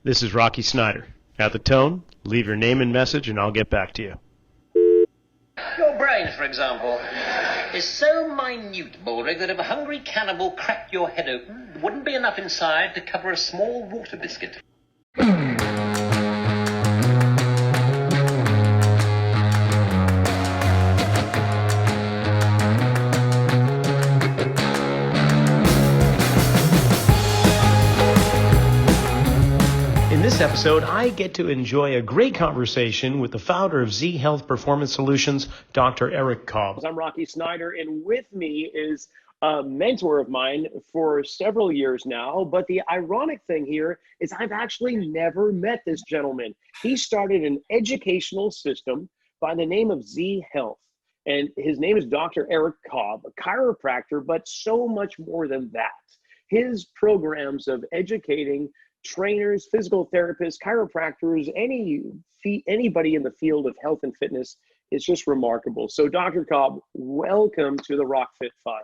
This is Rocky Snyder. At the tone, leave your name and message and I'll get back to you. Your brain, for example, is so minute, Baldrick, that if a hungry cannibal cracked your head open, there wouldn't be enough inside to cover a small water biscuit. In this episode, I get to enjoy a great conversation with the founder of Z Health Performance Solutions, Dr. Eric Cobb. I'm Rocky Snyder, and with me is a mentor of mine for several years now. But the ironic thing here is I've actually never met this gentleman. He started an educational system by the name of Z Health, and his name is Dr. Eric Cobb, a chiropractor, but so much more than that. His programs of educating trainers, physical therapists, chiropractors, anybody in the field of health and fitness is just remarkable. So Dr. Cobb, welcome to the RockFit Files.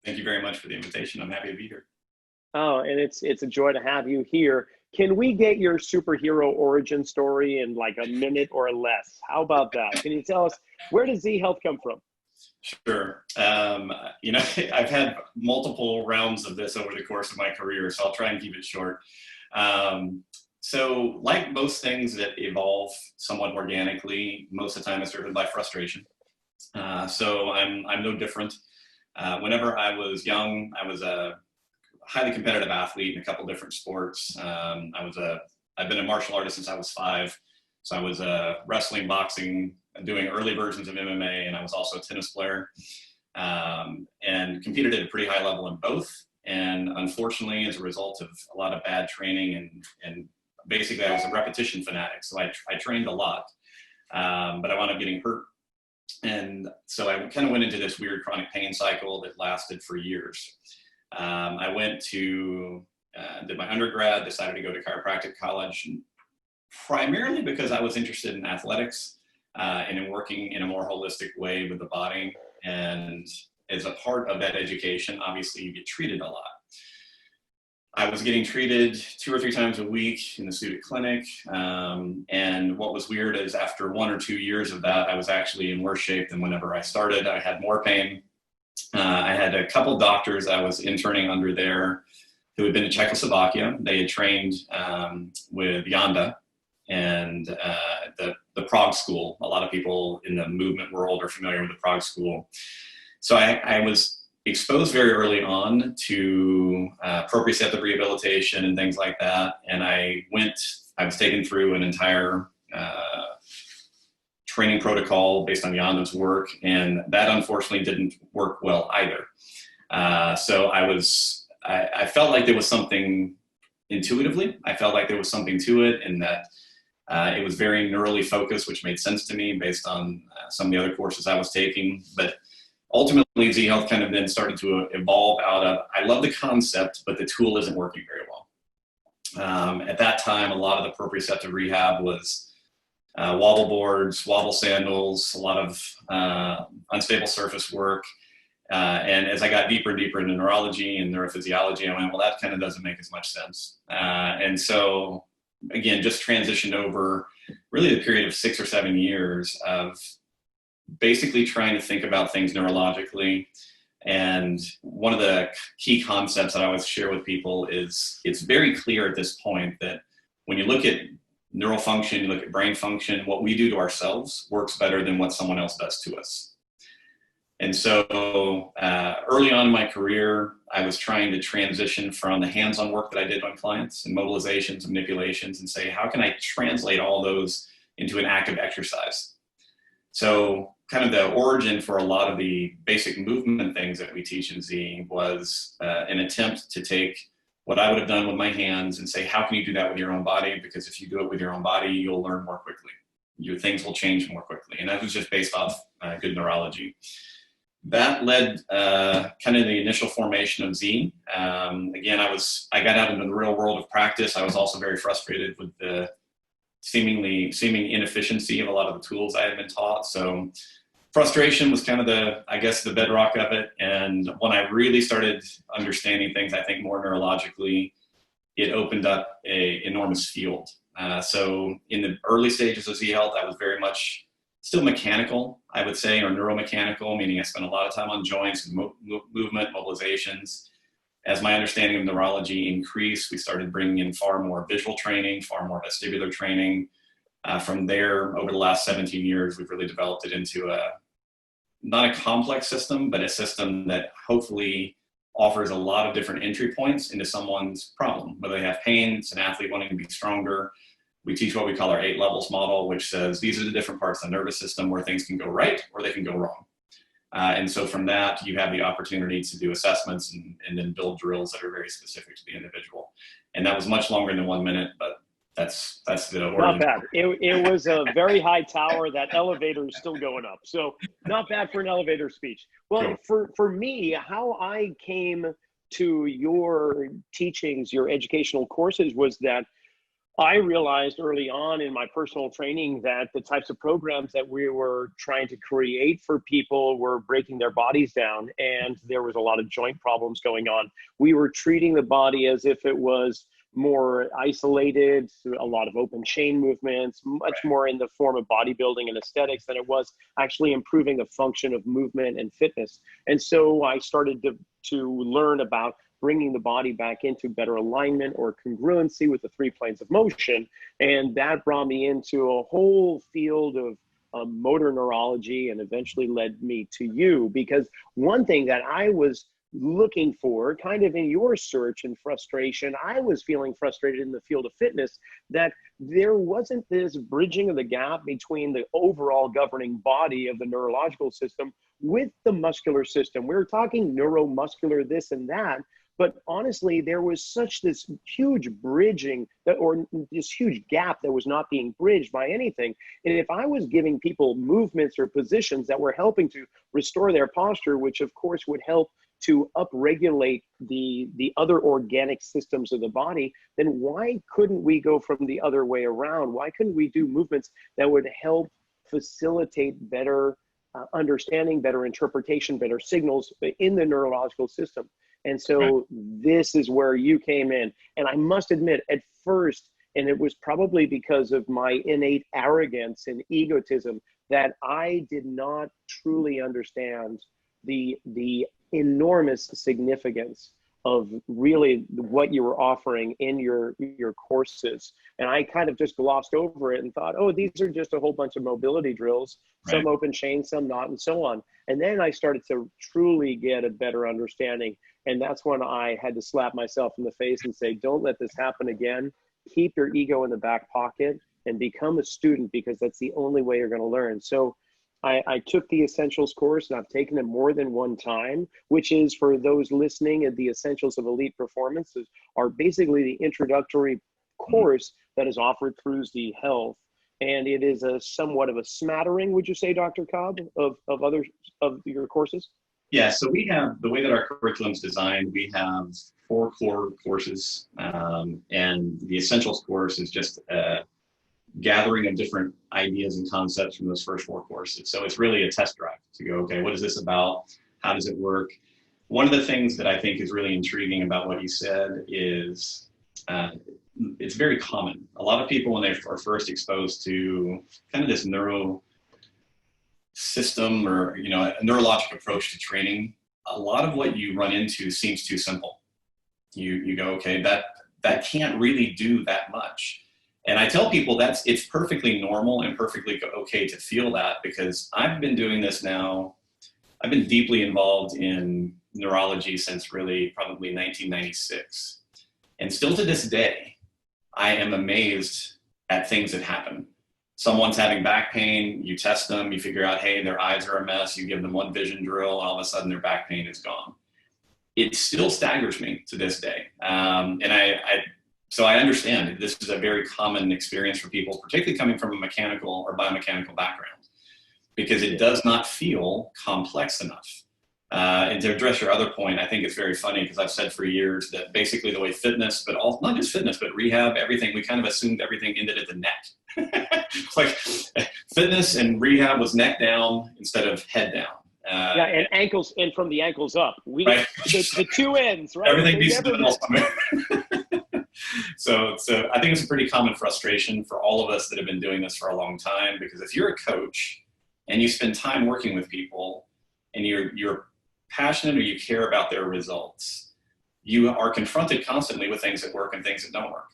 Thank you very much for the invitation. I'm happy to be here. Oh, and it's a joy to have you here. Can we get your superhero origin story in like a minute or less? How about that? Can you tell us, where does Z Health come from? Sure. I've had multiple rounds of this over the course of my career, so I'll try and keep it short. So like most things that evolve somewhat organically, most of the time it's driven by frustration. So I'm no different. Whenever I was young, I was a highly competitive athlete in a couple different sports. I've been a martial artist since I was 5. So I was wrestling, boxing, doing early versions of MMA, and I was also a tennis player, and competed at a pretty high level in both. And unfortunately, as a result of a lot of bad training and basically I was a repetition fanatic. So I trained a lot, but I wound up getting hurt. And so I kind of went into this weird chronic pain cycle that lasted for years. I went to, did my undergrad, decided to go to chiropractic college, primarily because I was interested in athletics and in working in a more holistic way with the body. And as a part of that education, obviously you get treated a lot. I was getting treated 2 or 3 times a week in the student clinic. And what was weird is after 1 or 2 years of that, I was actually in worse shape than whenever I started. I had more pain. I had a couple doctors I was interning under there who had been to Czechoslovakia. They had trained with Yanda and the Prague School. A lot of people in the movement world are familiar with the Prague School. So I was exposed very early on to proprioceptive rehabilitation and things like that. And I was taken through an entire training protocol based on Yanda's work. And that unfortunately didn't work well either. So I felt like there was something intuitively. I felt like there was something to it, and that it was very neurally focused, which made sense to me based on some of the other courses I was taking. But ultimately, Z Health kind of then started to evolve out of, I love the concept, but the tool isn't working very well. At that time, a lot of the proprioceptive rehab was wobble boards, wobble sandals, a lot of unstable surface work. And as I got deeper and deeper into neurology and neurophysiology, I went, well, that kind of doesn't make as much sense. And so, again, just transitioned over really the period of 6 or 7 years of basically trying to think about things neurologically. And one of the key concepts that I always share with people is it's very clear at this point that when you look at neural function, you look at brain function, what we do to ourselves works better than what someone else does to us. And so early on in my career, I was trying to transition from the hands-on work that I did on clients and mobilizations, manipulations, and say, how can I translate all those into an active exercise? So kind of the origin for a lot of the basic movement things that we teach in Z was an attempt to take what I would have done with my hands and say, how can you do that with your own body? Because if you do it with your own body, you'll learn more quickly. Your things will change more quickly. And that was just based off good neurology. That led kind of the initial formation of Z. Again, I got out into the real world of practice. I was also very frustrated with the seeming inefficiency of a lot of the tools I had been taught. So frustration was kind of the bedrock of it. And when I really started understanding things, I think more neurologically, it opened up a enormous field. So in the early stages of Z Health, I was very much still mechanical, I would say, or neuromechanical, meaning I spent a lot of time on joints and movement, mobilizations. As my understanding of neurology increased, we started bringing in far more visual training, far more vestibular training. From there, over the last 17 years, we've really developed it into not a complex system, but a system that hopefully offers a lot of different entry points into someone's problem. Whether they have pain, it's an athlete wanting to be stronger. We teach what we call our 8 levels model, which says these are the different parts of the nervous system where things can go right or they can go wrong. And so from that, you have the opportunity to do assessments and then build drills that are very specific to the individual. And that was much longer than 1 minute, but that's the origin. Not bad. It was a very high tower. That elevator is still going up. So not bad for an elevator speech. Well, for me, how I came to your teachings, your educational courses, was that I realized early on in my personal training that the types of programs that we were trying to create for people were breaking their bodies down, and there was a lot of joint problems going on. We were treating the body as if it was more isolated, a lot of open chain movements, much more in the form of bodybuilding and aesthetics than it was actually improving the function of movement and fitness. And so I started to learn about bringing the body back into better alignment or congruency with the 3 planes of motion. And that brought me into a whole field of motor neurology, and eventually led me to you, because one thing that I was looking for kind of in your search and frustration, I was feeling frustrated in the field of fitness, that there wasn't this bridging of the gap between the overall governing body of the neurological system with the muscular system. We were talking neuromuscular this and that, but honestly, there was this huge bridging or this huge gap that was not being bridged by anything. And if I was giving people movements or positions that were helping to restore their posture, which of course would help to upregulate the other organic systems of the body, then why couldn't we go from the other way around? Why couldn't we do movements that would help facilitate better understanding, better interpretation, better signals in the neurological system? And so this is where you came in. And I must admit, at first, and it was probably because of my innate arrogance and egotism, that I did not truly understand the enormous significance of really what you were offering in your courses. And I kind of just glossed over it and thought, oh, these are just a whole bunch of mobility drills, some open chain, some not, and so on. And then I started to truly get a better understanding. And that's when I had to slap myself in the face and say, don't let this happen again. Keep your ego in the back pocket and become a student, because that's the only way you're going to learn. So I took the Essentials course, and I've taken it more than one time, which is, for those listening, the Essentials of Elite Performance are basically the introductory course that is offered through Z Health. And it is a somewhat of a smattering, would you say, Dr. Cobb, of other of your courses? Yeah, so we have, the way that our curriculum is designed, we have 4 core courses, and the Essentials course is just a gathering of different ideas and concepts from those first 4 courses. So it's really a test drive to go, okay, what is this about? How does it work? One of the things that I think is really intriguing about what you said is it's very common. A lot of people, when they are first exposed to kind of this neuro system, or a neurologic approach to training, a lot of what you run into seems too simple. You go, okay, that can't really do that much. And I tell people it's perfectly normal and perfectly okay to feel that, because I've been doing this now. I've been deeply involved in neurology since really probably 1996. And still to this day, I am amazed at things that happen. Someone's having back pain, you test them, you figure out, hey, their eyes are a mess, you give them one vision drill, and all of a sudden their back pain is gone. It still staggers me to this day. So I understand this is a very common experience for people, particularly coming from a mechanical or biomechanical background, because it does not feel complex enough. And to address your other point, I think it's very funny, because I've said for years that basically the way fitness, but not just fitness, but rehab, everything, we kind of assumed everything ended at the neck. Like fitness and rehab was neck down instead of head down. And ankles, and from the ankles up. The 2 ends, right? Everything needs to be So I think it's a pretty common frustration for all of us that have been doing this for a long time, because if you're a coach and you spend time working with people and you're passionate or you care about their results, you are confronted constantly with things that work and things that don't work,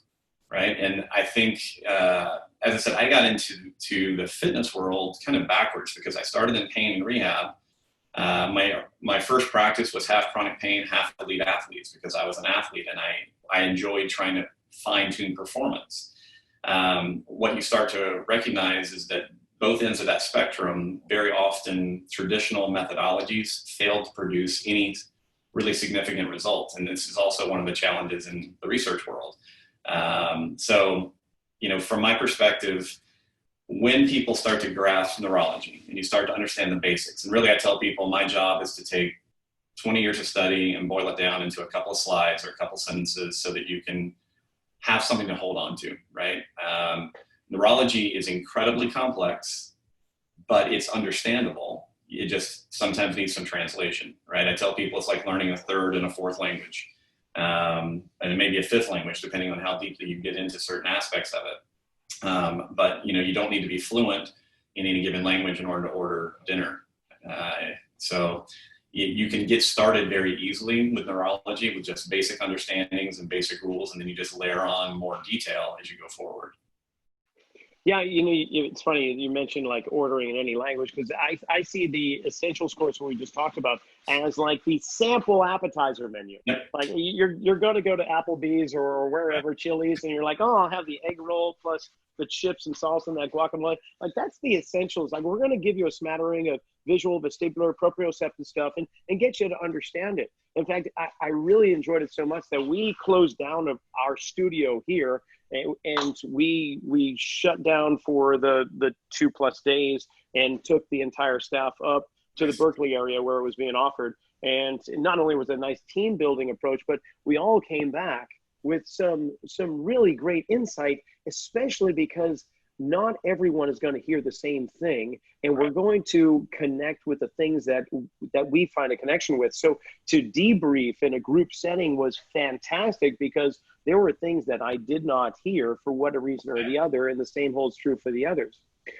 right? And I think, as I said, I got into the fitness world kind of backwards, because I started in pain and rehab. My first practice was half chronic pain, half elite athletes, because I was an athlete and I enjoyed trying to fine-tune performance. What you start to recognize is that both ends of that spectrum, very often traditional methodologies fail to produce any really significant results. And this is also one of the challenges in the research world. So, from my perspective, when people start to grasp neurology and you start to understand the basics, and really I tell people my job is to take 20 years of study and boil it down into a couple of slides or a couple of sentences so that you can have something to hold on to, right? Neurology is incredibly complex, but it's understandable. It just sometimes needs some translation, right? I tell people it's like learning a third and a fourth language, and maybe a fifth language, depending on how deeply you get into certain aspects of it. But you don't need to be fluent in any given language in order to order dinner. So you can get started very easily with neurology with just basic understandings and basic rules, and then you just layer on more detail as you go forward. Yeah, it's funny you mentioned like ordering in any language, because I see the essentials course we just talked about as like the sample appetizer menu. Yep. Like you're going to go to Applebee's or wherever, Chili's, and you're like, oh, I'll have the egg roll plus the chips and salsa and that guacamole. Like that's the essentials. Like we're going to give you a smattering of visual, vestibular, proprioceptive stuff and get you to understand it. In fact, I really enjoyed it so much that we closed down our studio here, and we shut down for the 2+ days and took the entire staff up to the Berkeley area where it was being offered. And not only was it a nice team building approach, but we all came back with some really great insight, especially because not everyone is going to hear the same thing, and we're going to connect with the things that we find a connection with. So to debrief in a group setting was fantastic, because there were things that I did not hear for whatever reason or the other, and the same holds true for the others.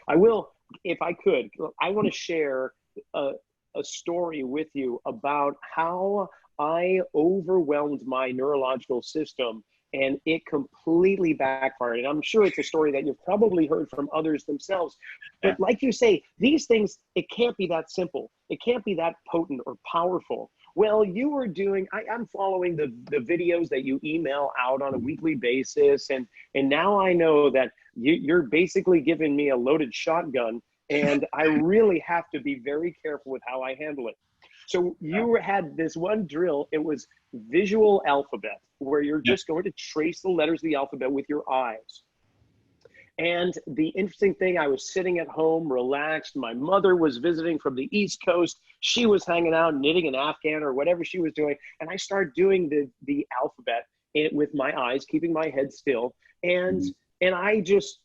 I will, if I could, I want to share a story with you about how I overwhelmed my neurological system and it completely backfired. And I'm sure it's a story that you've probably heard from others themselves. But like you say, these things, it can't be that simple. It can't be that potent or powerful. Well, you were doing, I'm following the videos that you email out on a weekly basis. And now I know that you're basically giving me a loaded shotgun, and I really have to be very careful with how I handle it. So you had this one drill, it was visual alphabet, where you're just going to trace the letters of the alphabet with your eyes. And the interesting thing, I was sitting at home, relaxed. My mother was visiting from the East Coast. She was hanging out, knitting an Afghan or whatever she was doing. And I started doing the alphabet with my eyes, keeping my head still. And I just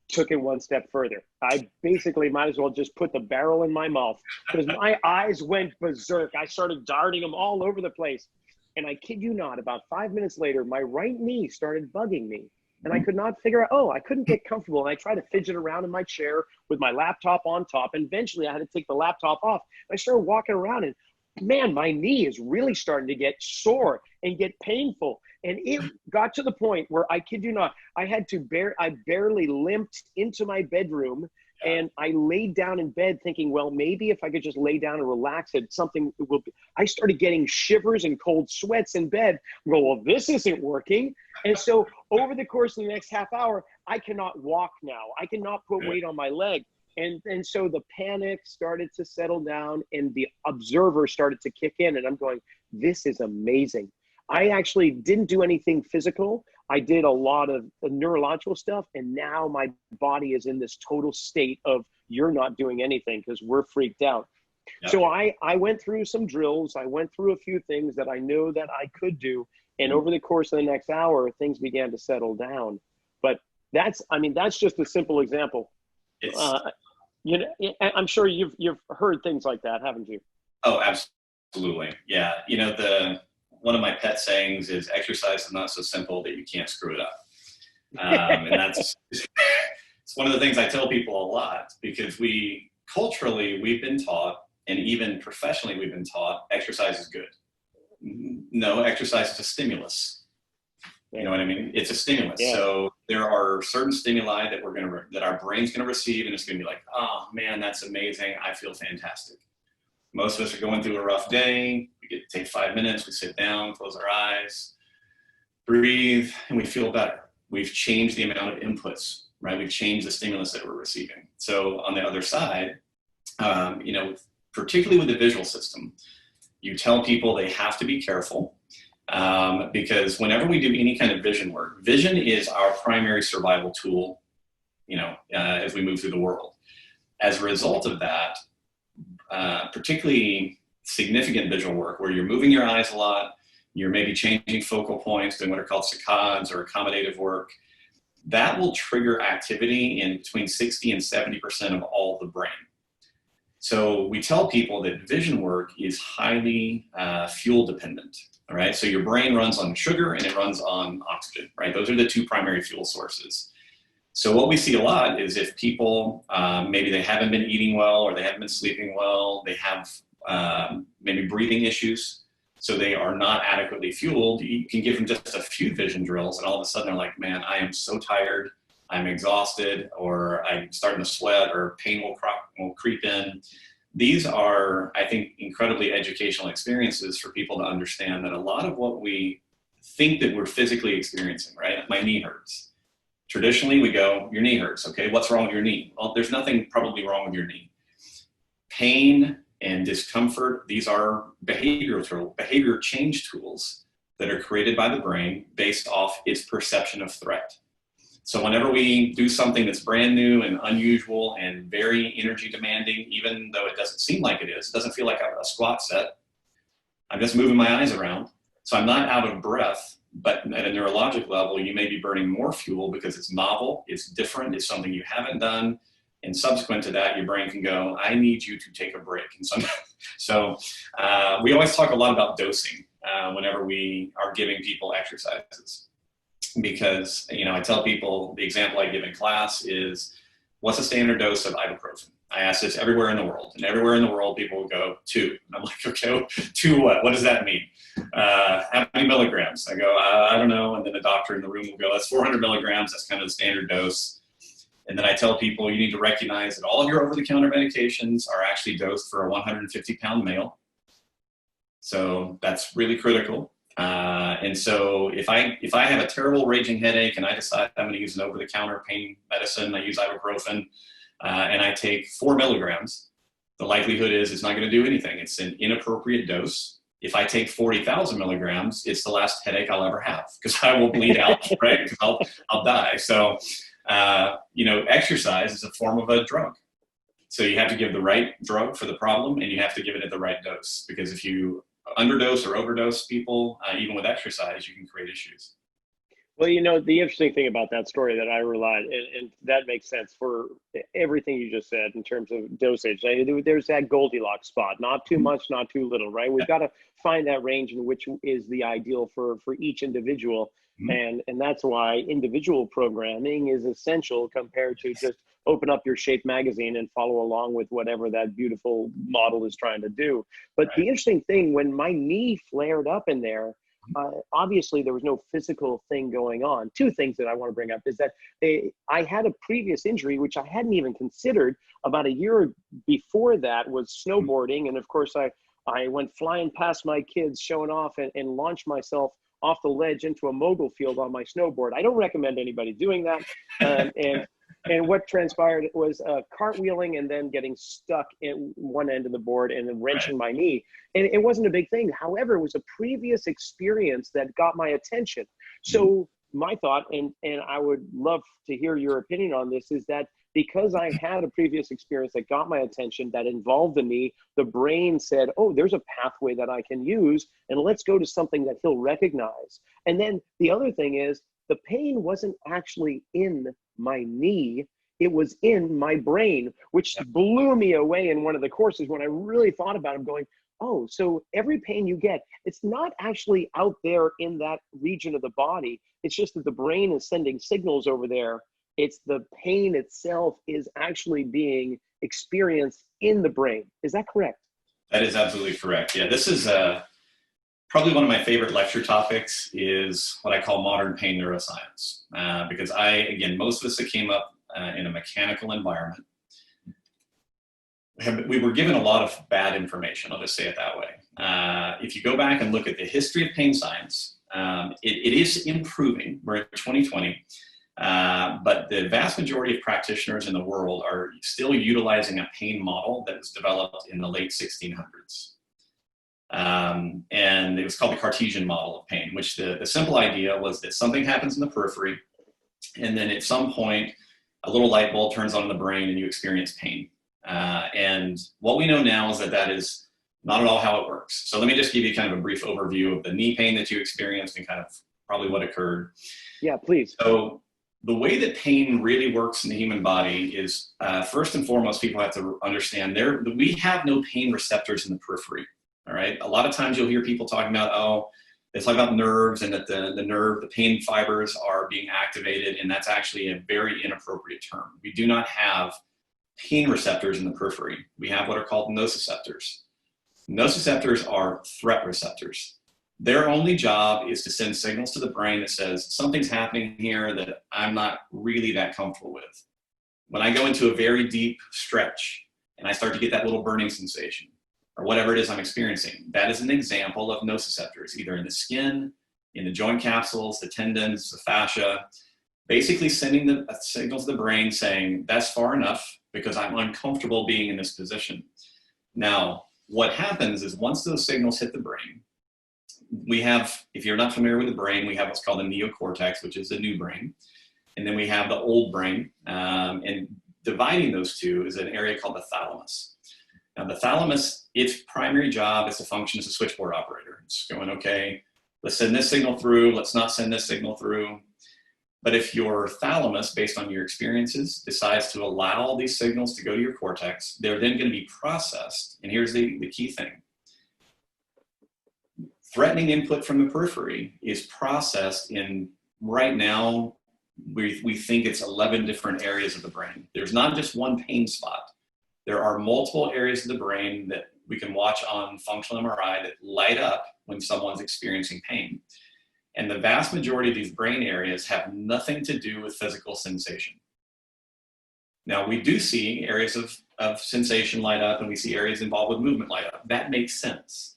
took it one step further. I basically might as well just put the barrel in my mouth, because my eyes went berserk. I started darting them all over the place. And I kid you not, about 5 minutes later, my right knee started bugging me. And I could not figure out, I couldn't get comfortable. And I tried to fidget around in my chair with my laptop on top. And eventually I had to take the laptop off. I started walking around, and man, my knee is really starting to get sore and get painful. And it got to the point where, I kid you not, I barely limped into my bedroom, and I laid down in bed thinking, well, maybe if I could just lay down and relax it, something will be. I started getting shivers and cold sweats in bed. I go, well, this isn't working. And so over the course of the next half hour, I cannot walk now. I cannot put weight on my leg. And so the panic started to settle down, and the observer started to kick in, and I'm going, this is amazing. I actually didn't do anything physical. I did a lot of neurological stuff, and now my body is in this total state of, you're not doing anything because we're freaked out. Yep. So I went through some drills. I went through a few things that I know that I could do. And over the course of the next hour, things began to settle down. But that's just a simple example. I'm sure you've heard things like that, haven't you? Oh, absolutely. Yeah. One of my pet sayings is, exercise is not so simple that you can't screw it up. And that's it's one of the things I tell people a lot, because culturally we've been taught, and even professionally we've been taught, exercise is good. No, exercise is a stimulus. You know what I mean? It's a stimulus. Yeah. So there are certain stimuli that our brain's gonna receive, and it's gonna be like, oh man, that's amazing. I feel fantastic. Most of us are going through a rough day. We get to take 5 minutes, we sit down, close our eyes, breathe, and we feel better. We've changed the amount of inputs, right? We've changed the stimulus that we're receiving. So on the other side, particularly with the visual system, you tell people they have to be careful, because whenever we do any kind of vision work, vision is our primary survival tool, as we move through the world. As a result of that, particularly significant visual work where you're moving your eyes a lot, you're maybe changing focal points, doing what are called saccades or accommodative work, that will trigger activity in between 60 and 70% of all the brain. So we tell people that vision work is highly fuel dependent. All right, so your brain runs on sugar and it runs on oxygen, right? Those are the two primary fuel sources. So what we see a lot is if people, maybe they haven't been eating well, or they haven't been sleeping well, they have maybe breathing issues, so they are not adequately fueled, you can give them just a few vision drills and all of a sudden they're like, man, I am so tired, I'm exhausted, or I'm starting to sweat, or pain will creep in. These are, I think, incredibly educational experiences for people to understand that a lot of what we think that we're physically experiencing, right? My knee hurts. Traditionally, we go, your knee hurts. Okay, what's wrong with your knee? Well, there's nothing probably wrong with your knee. Pain and discomfort, these are behavior change tools that are created by the brain based off its perception of threat. So whenever we do something that's brand new and unusual and very energy demanding, even though it doesn't seem like it is, it doesn't feel like a squat set, I'm just moving my eyes around. So I'm not out of breath, but at a neurologic level, you may be burning more fuel because it's novel, it's different, it's something you haven't done. And subsequent to that, your brain can go, I need you to take a break. And so we always talk a lot about dosing whenever we are giving people exercises. Because, I tell people, the example I give in class is, what's the standard dose of ibuprofen? I ask this everywhere in the world, and everywhere in the world, people will go 2. And I'm like, okay, 2 what? What does that mean? How many milligrams? I go, I don't know. And then the doctor in the room will go, that's 400 milligrams. That's kind of the standard dose. And then I tell people, you need to recognize that all of your over-the-counter medications are actually dosed for a 150-pound male. So that's really critical. And so if I have a terrible raging headache and I decide I'm going to use an over-the-counter pain medicine, I use ibuprofen, and I take 4 milligrams, the likelihood is it's not going to do anything. It's an inappropriate dose. If I take 40,000 milligrams, it's the last headache I'll ever have, because I will bleed out, right? Because I'll die. So, exercise is a form of a drug. So you have to give the right drug for the problem, and you have to give it at the right dose, because if you underdose or overdose people, even with exercise, you can create issues. Well, the interesting thing about that story that I relied, and that makes sense for everything you just said in terms of dosage. There's that Goldilocks spot, not too much, not too little, right? We've got to find that range in which is the ideal for each individual. And that's why individual programming is essential compared to just open up your Shape magazine and follow along with whatever that beautiful model is trying to do. But the interesting thing, when my knee flared up in there, obviously there was no physical thing going on. 2 things that I want to bring up is that I had a previous injury, which I hadn't even considered. About a year before that was snowboarding. And of course, I went flying past my kids showing off and launched myself off the ledge into a mogul field on my snowboard. I don't recommend anybody doing that. And what transpired was cartwheeling and then getting stuck in one end of the board and then wrenching my knee. And it wasn't a big thing. However, it was a previous experience that got my attention. So my thought, and I would love to hear your opinion on this, is that because I had a previous experience that got my attention that involved the knee, the brain said, oh, there's a pathway that I can use, and let's go to something that he'll recognize. And then the other thing is, the pain wasn't actually in my knee, it was in my brain, which blew me away in one of the courses when I really thought about it, going, Oh, so every pain you get, it's not actually out there in that region of the body. It's just that the brain is sending signals over there. It's the pain itself is actually being experienced in the brain. Is that correct? That is absolutely correct. Yeah, this is probably one of my favorite lecture topics is what I call modern pain neuroscience. Because again, most of us that came up in a mechanical environment, we were given a lot of bad information. I'll just say it that way. If you go back and look at the history of pain science, it is improving. We're in 2020, but the vast majority of practitioners in the world are still utilizing a pain model that was developed in the late 1600s. And it was called the Cartesian model of pain, which the simple idea was that something happens in the periphery, and then at some point, a little light bulb turns on in the brain and you experience pain. And what we know now is that is not at all how it works. So let me just give you kind of a brief overview of the knee pain that you experienced and kind of probably what occurred. Yeah, please. So the way that pain really works in the human body is, first and foremost, people have to understand we have no pain receptors in the periphery. All right. A lot of times you'll hear people talking about, they talk about nerves and that the pain fibers are being activated. And that's actually a very inappropriate term. We do not have pain receptors in the periphery. We have what are called nociceptors. Nociceptors are threat receptors. Their only job is to send signals to the brain that says something's happening here that I'm not really that comfortable with. When I go into a very deep stretch and I start to get that little burning sensation or whatever it is I'm experiencing, that is an example of nociceptors, either in the skin, in the joint capsules, the tendons, the fascia, basically sending the signals to the brain saying that's far enough because I'm uncomfortable being in this position. Now, what happens is once those signals hit the brain, we have, if you're not familiar with the brain, we have what's called the neocortex, which is the new brain. And then we have the old brain. And dividing those two is an area called the thalamus. Now, the thalamus, its primary job is to function as a switchboard operator. It's going, okay, let's send this signal through, let's not send this signal through. But if your thalamus, based on your experiences, decides to allow these signals to go to your cortex, they're then going to be processed. And here's the key thing. Threatening input from the periphery is processed in, right now, we think it's 11 different areas of the brain. There's not just one pain spot. There are multiple areas of the brain that we can watch on functional MRI that light up when someone's experiencing pain. And the vast majority of these brain areas have nothing to do with physical sensation. Now, we do see areas of sensation light up, and we see areas involved with movement light up. That makes sense.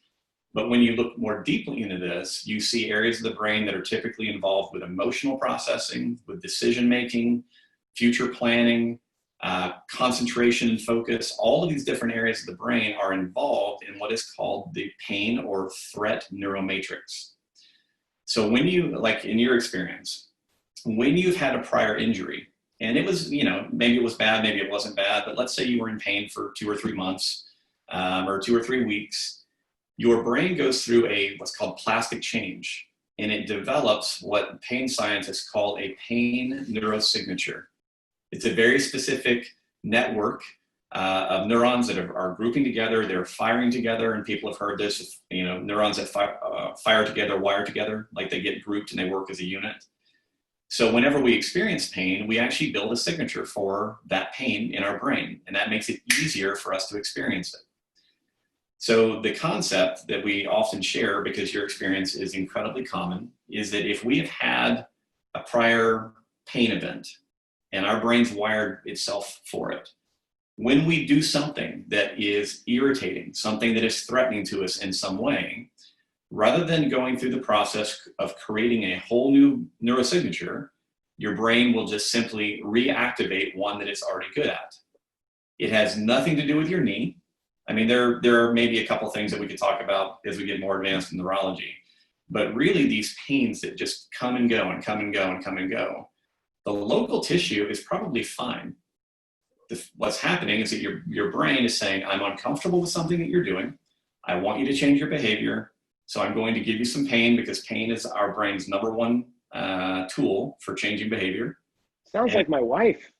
But when you look more deeply into this, you see areas of the brain that are typically involved with emotional processing, with decision-making, future planning, concentration and focus. All of these different areas of the brain are involved in what is called the pain or threat neuromatrix. So when you, like in your experience, when you've had a prior injury, and it was, maybe it was bad, maybe it wasn't bad, but let's say you were in pain for 2 or 3 months or 2 or 3 weeks, your brain goes through what's called plastic change, and it develops what pain scientists call a pain neurosignature. It's a very specific network of neurons that are grouping together, they're firing together, and people have heard this, neurons that fire together, wire together, like they get grouped and they work as a unit. So whenever we experience pain, we actually build a signature for that pain in our brain, and that makes it easier for us to experience it. So the concept that we often share, because your experience is incredibly common, is that if we have had a prior pain event and our brain's wired itself for it, when we do something that is irritating, something that is threatening to us in some way, rather than going through the process of creating a whole new neurosignature, your brain will just simply reactivate one that it's already good at. It has nothing to do with your knee. I mean, there are maybe a couple things that we could talk about as we get more advanced in neurology, but really these pains that just come and go and come and go and come and go, the local tissue is probably fine. What's happening is that your brain is saying, I'm uncomfortable with something that you're doing. I want you to change your behavior. So I'm going to give you some pain because pain is our brain's number one tool for changing behavior. Sounds like my wife.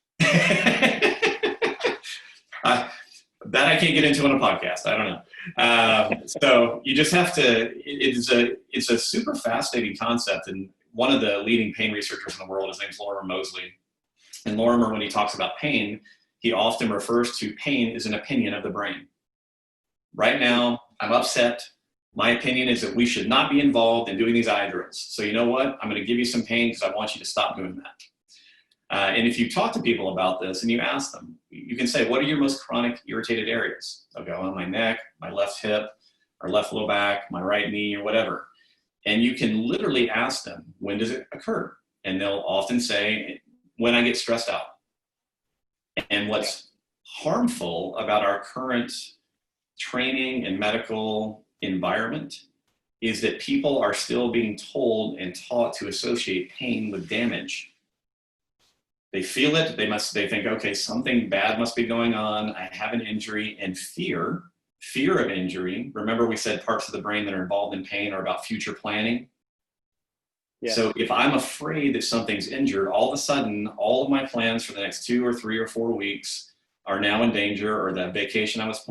That I can't get into on a podcast. I don't know. So you just have to, it's a super fascinating concept. And one of the leading pain researchers in the world, his name's Lorimer Moseley. And Lorimer, when he talks about pain, he often refers to pain as an opinion of the brain. Right now, I'm upset. My opinion is that we should not be involved in doing these eye drills. So you know what? I'm going to give you some pain because I want you to stop doing that. And if you talk to people about this and you ask them, you can say, what are your most chronic irritated areas? They'll go on my neck, my left hip, or left low back, my right knee, or whatever. And you can literally ask them, when does it occur? And they'll often say, when I get stressed out. And what's harmful about our current training and medical environment is that people are still being told and taught to associate pain with damage. They feel it, they think, okay, something bad must be going on, I have an injury, and fear of injury. Remember we said parts of the brain that are involved in pain are about future planning? Yeah. So if I'm afraid that something's injured, all of a sudden, all of my plans for the next 2 or 3 or 4 weeks are now in danger, or the vacation I was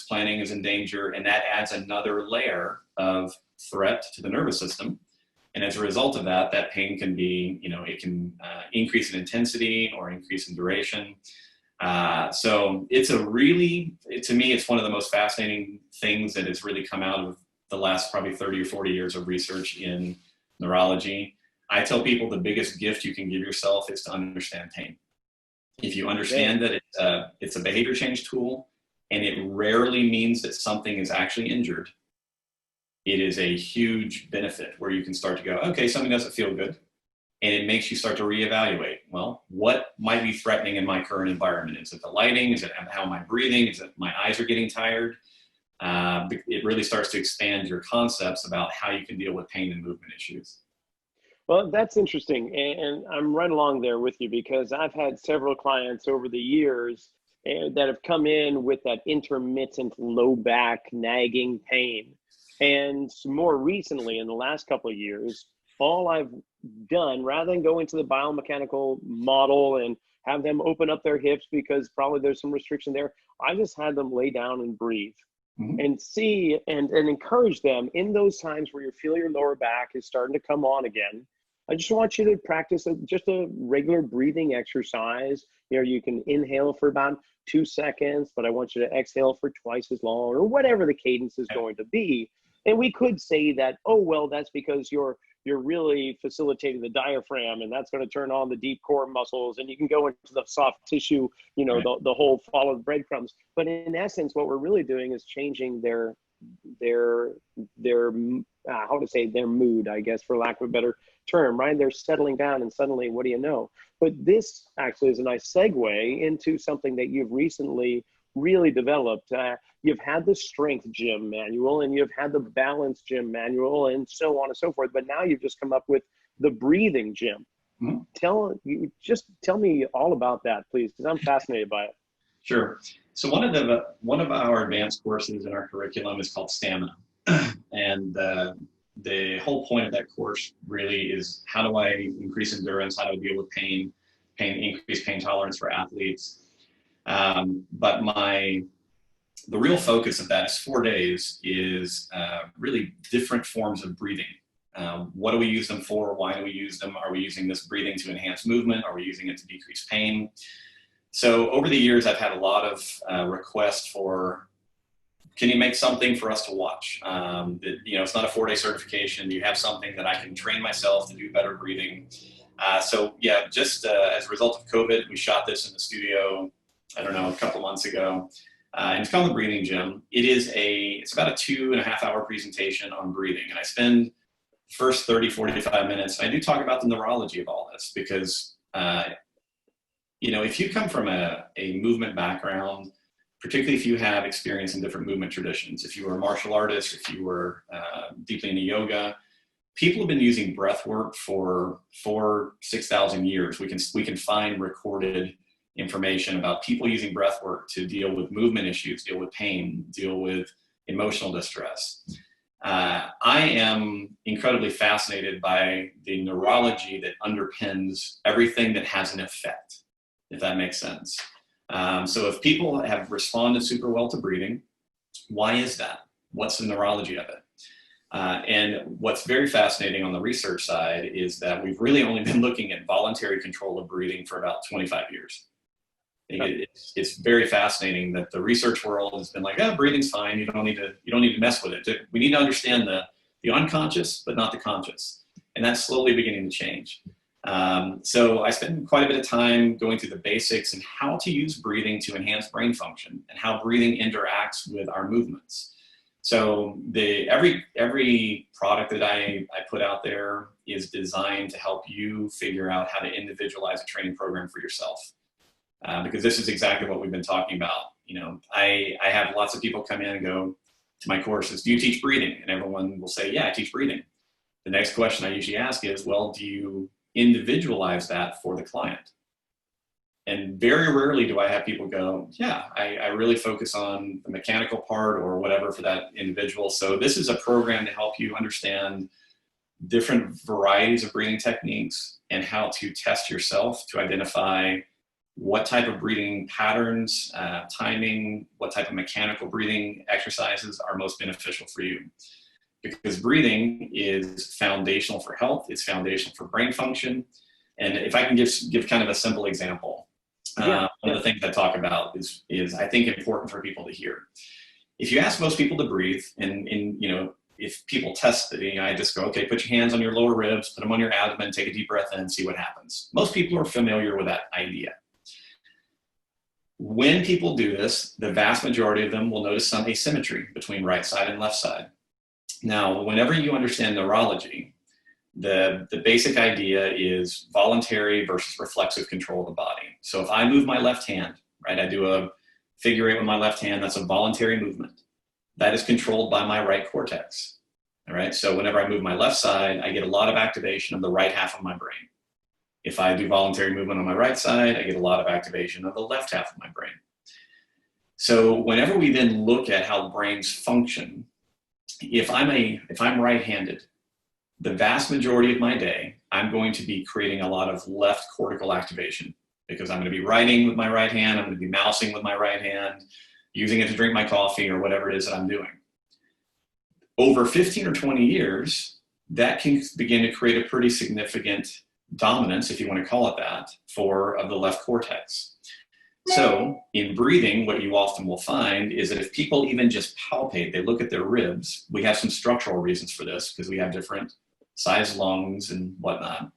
planning is in danger, and that adds another layer of threat to the nervous system. And as a result of that, that pain can be, it can increase in intensity or increase in duration. So it's to me, it's one of the most fascinating things that has really come out of the last probably 30 or 40 years of research in neurology. I tell people the biggest gift you can give yourself is to understand pain. If you understand that it's a behavior change tool, and it rarely means that something is actually injured, it is a huge benefit where you can start to go, okay, something doesn't feel good. And it makes you start to reevaluate, well, what might be threatening in my current environment? Is it the lighting? Is it how am I breathing? Is it my eyes are getting tired? It really starts to expand your concepts about how you can deal with pain and movement issues. Well, that's interesting. And I'm right along there with you, because I've had several clients over the years that have come in with that intermittent low back nagging pain. And more recently, in the last couple of years, all I've done, rather than go into the biomechanical model and have them open up their hips because probably there's some restriction there, I just had them lay down and breathe. Mm-hmm. And see and encourage them in those times where you feel your lower back is starting to come on again. I just want you to practice just a regular breathing exercise. You can inhale for about 2 seconds, but I want you to exhale for twice as long, or whatever the cadence is going to be. And we could say that, oh, well, that's because you're really facilitating the diaphragm, and that's going to turn on the deep core muscles, and you can go into the soft tissue, right. the whole follow the breadcrumbs. But in essence, what we're really doing is changing their mood, I guess, for lack of a better term, right? They're settling down, and suddenly, what do you know? But this actually is a nice segue into something that you've recently really developed. You've had the strength gym manual, and you've had the balance gym manual, and so on and so forth. But now you've just come up with the breathing gym. Mm-hmm. Tell me all about that, please, because I'm fascinated by it. Sure. So one of our advanced courses in our curriculum is called Stamina, and the whole point of that course really is, how do I increase endurance? How do I deal with pain, increase pain tolerance for athletes? But the real focus of that is 4 days is really different forms of breathing. What do we use them for? Why do we use them? Are we using this breathing to enhance movement? Are we using it to decrease pain? So over the years, I've had a lot of requests for, can you make something for us to watch? It's not a 4-day certification. You have something that I can train myself to do better breathing. Just as a result of COVID, we shot this in the studio, I don't know, a couple months ago. And it's called the Breathing Gym. It's about a 2.5 hour presentation on breathing. And I spend first 30, 45 minutes. I do talk about the neurology of all this, because, if you come from a movement background, particularly if you have experience in different movement traditions, if you were a martial artist, if you were deeply into yoga, people have been using breath work for 6,000 years. We can find recorded information about people using breath work to deal with movement issues, deal with pain, deal with emotional distress. I am incredibly fascinated by the neurology that underpins everything that has an effect, if that makes sense. So if people have responded super well to breathing, why is that? What's the neurology of it? And what's very fascinating on the research side is that we've really only been looking at voluntary control of breathing for about 25 years. It's very fascinating that the research world has been like, oh, breathing's fine. You don't need to mess with it. We need to understand the unconscious, but not the conscious. And that's slowly beginning to change. So I spend quite a bit of time going through the basics and how to use breathing to enhance brain function and how breathing interacts with our movements. So every product that I put out there is designed to help you figure out how to individualize a training program for yourself. Because this is exactly what we've been talking about. I have lots of people come in and go to my courses, do you teach breathing? And everyone will say, yeah, I teach breathing. The next question I usually ask is, well, do you individualize that for the client? And very rarely do I have people go, yeah, I really focus on the mechanical part or whatever for that individual. So this is a program to help you understand different varieties of breathing techniques and how to test yourself to identify what type of breathing patterns, timing, what type of mechanical breathing exercises are most beneficial for you. Because breathing is foundational for health, it's foundational for brain function. And if I can give kind of a simple example, one of the things I talk about is I think important for people to hear. If you ask most people to breathe, and if people test it, I just go, okay, put your hands on your lower ribs, put them on your abdomen, take a deep breath in and see what happens. Most people are familiar with that idea. When people do this, the vast majority of them will notice some asymmetry between right side and left side. Now, whenever you understand neurology, the basic idea is voluntary versus reflexive control of the body. So if I move my left hand, right, I do a figure 8 with my left hand, that's a voluntary movement. That is controlled by my right cortex. All right, so whenever I move my left side, I get a lot of activation of the right half of my brain. If I do voluntary movement on my right side, I get a lot of activation of the left half of my brain. So whenever we then look at how brains function, if I'm right-handed, the vast majority of my day, I'm going to be creating a lot of left cortical activation because I'm going to be writing with my right hand, I'm going to be mousing with my right hand, using it to drink my coffee or whatever it is that I'm doing. Over 15 or 20 years, that can begin to create a pretty significant dominance, if you want to call it that, of the left cortex. So in breathing, what you often will find is that if people even just palpate, they look at their ribs, we have some structural reasons for this because we have different size lungs and whatnot.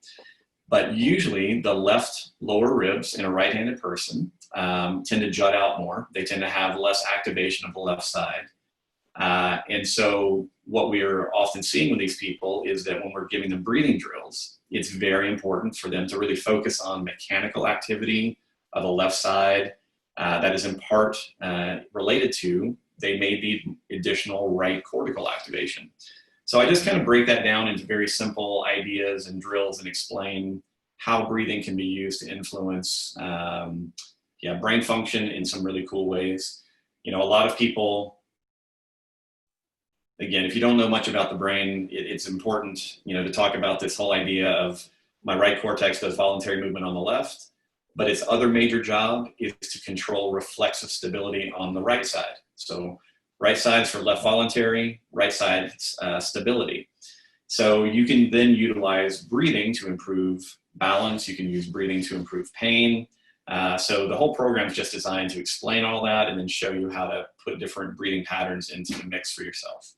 But usually the left lower ribs in a right-handed person tend to jut out more. They tend to have less activation of the left side. And so what we are often seeing with these people is that when we're giving them breathing drills, it's very important for them to really focus on mechanical activity of the left side that is in part related to they may need additional right cortical activation. So I just kind of break that down into very simple ideas and drills and explain how breathing can be used to influence brain function in some really cool ways. A lot of people, again, if you don't know much about the brain, it's important, to talk about this whole idea of my right cortex does voluntary movement on the left, but its other major job is to control reflexive stability on the right side. So right side's for left voluntary, right side stability. So you can then utilize breathing to improve balance. You can use breathing to improve pain. So the whole program is just designed to explain all that and then show you how to put different breathing patterns into the mix for yourself.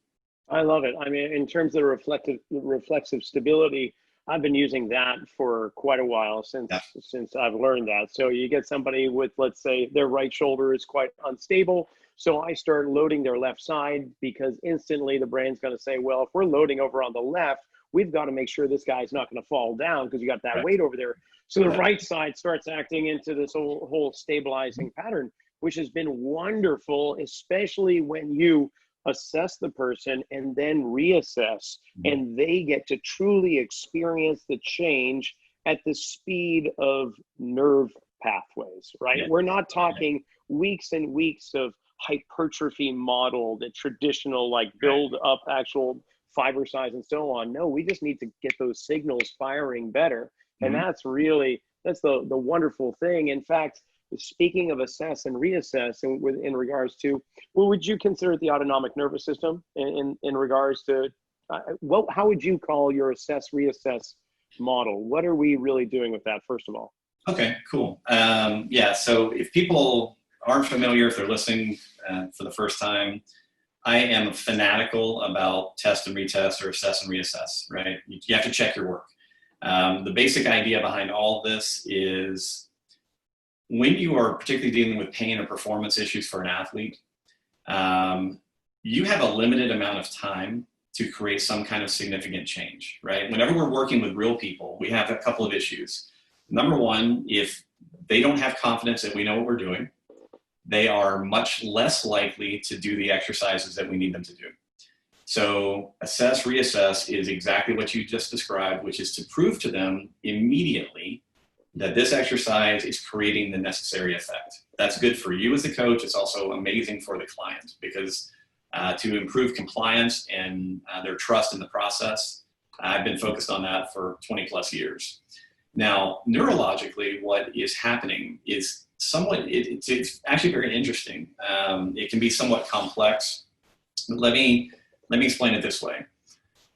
I love it. I mean, in terms of the reflexive stability, I've been using that for quite a while since I've learned that. So you get somebody with, let's say, their right shoulder is quite unstable. So I start loading their left side because instantly the brain's going to say, well, if we're loading over on the left, we've got to make sure this guy's not going to fall down because you got that weight over there. So the right side starts acting into this whole stabilizing pattern, which has been wonderful, especially when you assess the person and then reassess, and they get to truly experience the change at the speed of nerve pathways, right? We're not talking weeks and weeks of hypertrophy model, the traditional like build up actual fiber size and so on. No, we just need to get those signals firing better. And that's the wonderful thing. In fact, speaking of assess and reassess, and in regards to, what would you consider the autonomic nervous system in regards to, how would you call your assess reassess model? What are we really doing with that, first of all? Okay, cool. Yeah, so if people aren't familiar, if they're listening for the first time, I am fanatical about test and retest or assess and reassess, right? You have to check your work. The basic idea behind all of this is when you are particularly dealing with pain or performance issues for an athlete, you have a limited amount of time to create some kind of significant change, right? Whenever we're working with real people, we have a couple of issues. Number one, if they don't have confidence that we know what we're doing, they are much less likely to do the exercises that we need them to do. So assess, reassess is exactly what you just described, which is to prove to them immediately that this exercise is creating the necessary effect. That's good for you as the coach. It's also amazing for the client because to improve compliance and their trust in the process, I've been focused on that for 20 plus years. Now, neurologically, what is happening is it's actually very interesting. It can be somewhat complex. Let me explain it this way.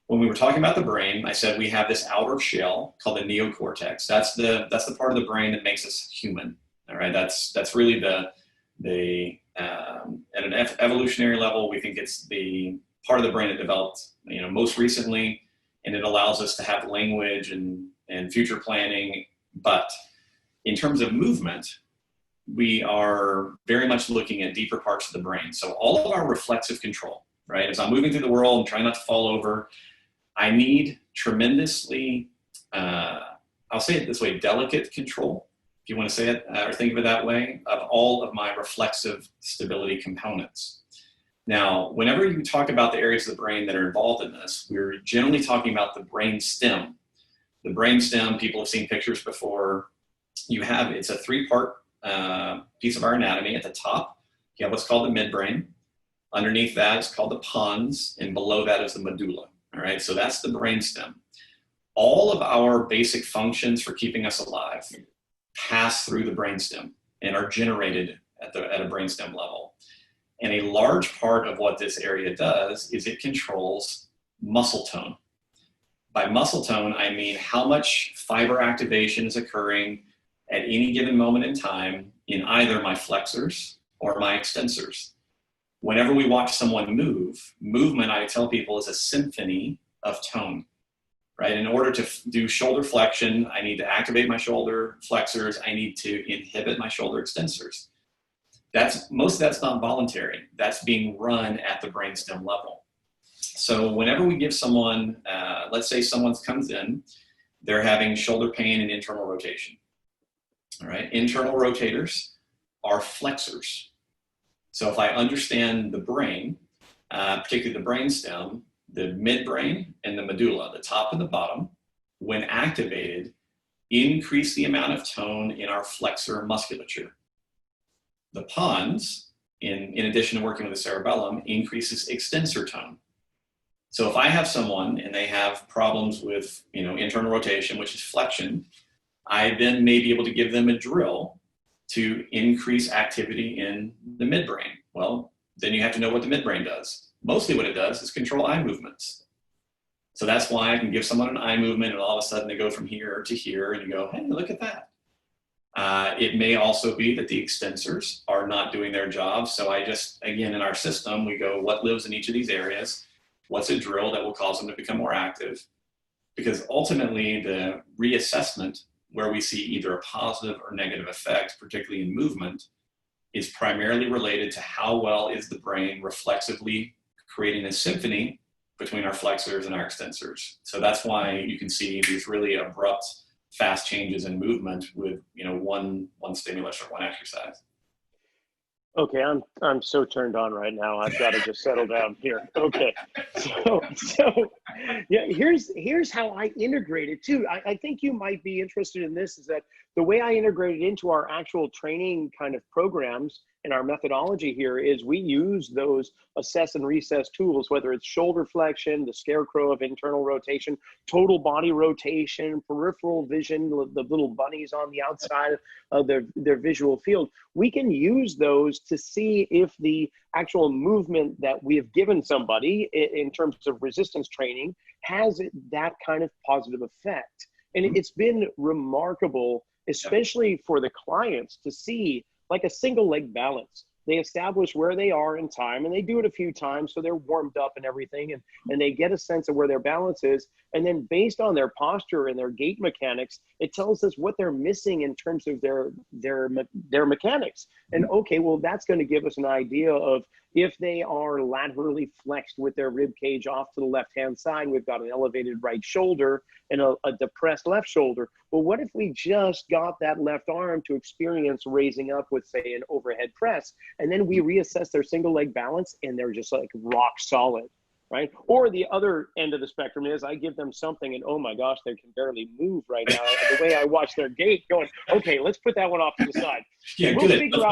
When we were talking about the brain, I said we have this outer shell called the neocortex. That's the part of the brain that makes us human. All right, that's really at an evolutionary level, we think it's the part of the brain that developed, most recently, and it allows us to have language and future planning. But in terms of movement, we are very much looking at deeper parts of the brain. So all of our reflexive control, right? As I'm moving through the world and trying not to fall over, I need tremendously, I'll say it this way, delicate control, if you want to say it or think of it that way, of all of my reflexive stability components. Now, whenever you talk about the areas of the brain that are involved in this, we're generally talking about the brain stem. The brain stem, people have seen pictures before. It's a three-part piece of our anatomy. At the top, you have what's called the midbrain. Underneath that is called the pons, and below that is the medulla. All right, so that's the brain stem. All of our basic functions for keeping us alive pass through the brain stem and are generated at a brain stem level. And a large part of what this area does is it controls muscle tone. By muscle tone, I mean how much fiber activation is occurring at any given moment in time in either my flexors or my extensors. Whenever we watch someone move, movement, I tell people, is a symphony of tone, right? In order to do shoulder flexion, I need to activate my shoulder flexors. I need to inhibit my shoulder extensors. Most of that's not voluntary. That's being run at the brainstem level. So whenever we give someone, let's say someone comes in, they're having shoulder pain and internal rotation. All right, internal rotators are flexors. So if I understand the brain, particularly the brainstem, the midbrain and the medulla, the top and the bottom, when activated, increase the amount of tone in our flexor musculature. The pons, in addition to working with the cerebellum, increases extensor tone. So if I have someone and they have problems with internal rotation, which is flexion, I then may be able to give them a drill to increase activity in the midbrain. Well, then you have to know what the midbrain does. Mostly what it does is control eye movements. So that's why I can give someone an eye movement and all of a sudden they go from here to here and you go, hey, look at that. It may also be that the extensors are not doing their job. So again, in our system, we go, what lives in each of these areas? What's a drill that will cause them to become more active? Because ultimately the reassessment, where we see either a positive or negative effect, particularly in movement, is primarily related to how well is the brain reflexively creating a symphony between our flexors and our extensors. So that's why you can see these really abrupt, fast changes in movement with one stimulus or one exercise. Okay, I'm so turned on right now. I've got to just settle down here. Okay, so yeah, here's how I integrate it too. I think you might be interested in this. Is that the way I integrate it into our actual training kind of programs in our methodology here is we use those assess and recess tools, whether it's shoulder flexion, the scarecrow of internal rotation, total body rotation, peripheral vision, the little bunnies on the outside of their visual field. We can use those to see if the actual movement that we have given somebody in terms of resistance training has that kind of positive effect. And it's been remarkable, especially for the clients, to see like a single leg balance. They establish where they are in time, and they do it a few times so they're warmed up and everything, and they get a sense of where their balance is. And then based on their posture and their gait mechanics, it tells us what they're missing in terms of their mechanics. And okay, well, that's going to give us an idea of if they are laterally flexed with their rib cage off to the left-hand side, we've got an elevated right shoulder and a depressed left shoulder. Well, what if we just got that left arm to experience raising up with, say, an overhead press, and then we reassess their single leg balance and they're just like rock solid, right? Or the other end of the spectrum is I give them something and oh my gosh, they can barely move right now. The way I watch their gait going, okay, let's put that one off to the side. Yeah, We'll figure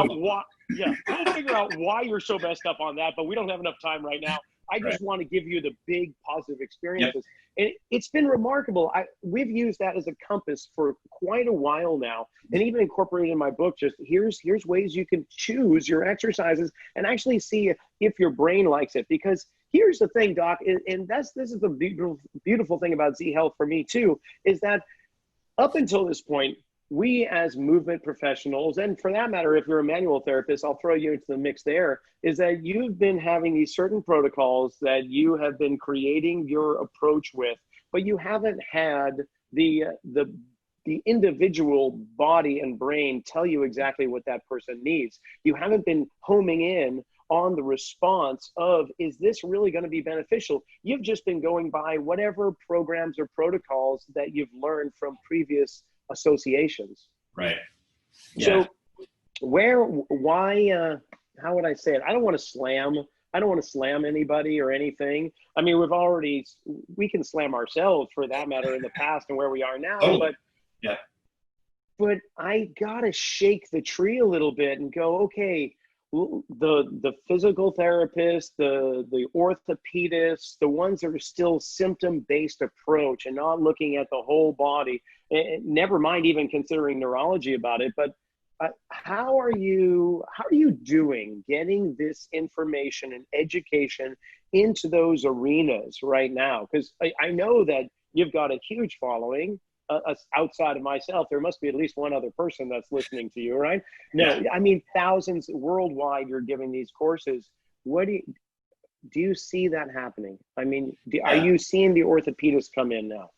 out why you're so messed up on that, but we don't have enough time right now. I just want to give you the big positive experiences. Yep. And it's been remarkable. We've used that as a compass for quite a while now, and even incorporated in my book, just here's ways you can choose your exercises and actually see if your brain likes it. Because here's the thing, Doc, and this is the beautiful thing about Z Health for me too, is that up until this point, we as movement professionals, and for that matter, if you're a manual therapist, I'll throw you into the mix there, is that you've been having these certain protocols that you have been creating your approach with, but you haven't had the individual body and brain tell you exactly what that person needs. You haven't been homing in on the response of, is this really going to be beneficial? You've just been going by whatever programs or protocols that you've learned from previous associations. Right. Yeah. So how would I say it? I don't want to slam anybody or anything. I mean, we can slam ourselves for that matter in the past and where we are now, but I gotta shake the tree a little bit and go, okay, the physical therapist, the orthopedist, the ones that are still symptom-based approach and not looking at the whole body, and never mind even considering neurology about it, but how are you doing getting this information and education into those arenas right now? Because I know that you've got a huge following. Outside of myself, there must be at least one other person that's listening to you, right? No, I mean, thousands worldwide, you're giving these courses. What do you see that happening? I mean, are you seeing the orthopedists come in now?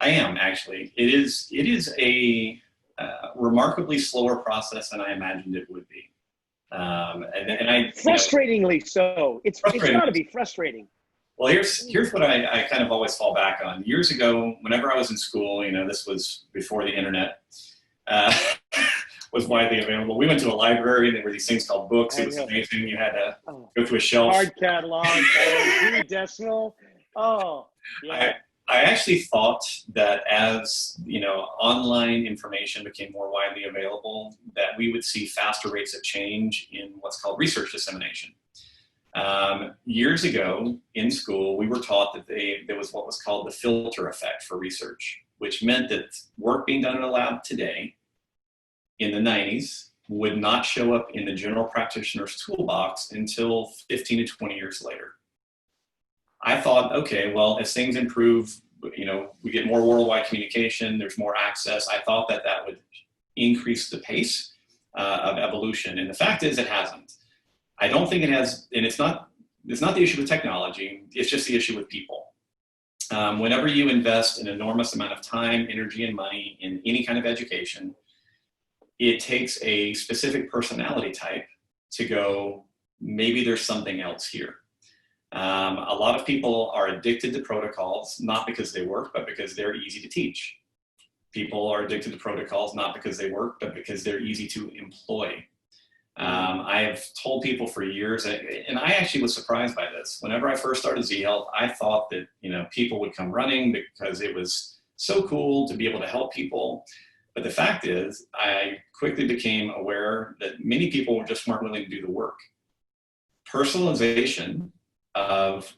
I am, actually. It is a remarkably slower process than I imagined it would be. Frustratingly so. It's got to be frustrating. Well, here's what I kind of always fall back on. Years ago, whenever I was in school, this was before the internet was widely available. We went to a library, and there were these things called books. It was amazing. You had to go to a shelf. Hard catalog, decimal. Oh, yeah. I actually thought that as, online information became more widely available, that we would see faster rates of change in what's called research dissemination. Years ago in school, we were taught that there was what was called the filter effect for research, which meant that work being done in a lab today in the 90s would not show up in the general practitioner's toolbox until 15 to 20 years later. I thought, okay, well, as things improve, we get more worldwide communication, there's more access. I thought that would increase the pace of evolution. And the fact is it hasn't. I don't think it has, and it's not the issue with technology, it's just the issue with people. Whenever you invest an enormous amount of time, energy, and money in any kind of education, it takes a specific personality type to go, maybe there's something else here. A lot of people are addicted to protocols, not because they work, but because they're easy to teach. People are addicted to protocols, not because they work, but because they're easy to employ. I have told people for years, and I actually was surprised by this. Whenever I first started Z Health, I thought that, people would come running because it was so cool to be able to help people. But the fact is, I quickly became aware that many people just weren't willing to do the work. Personalization of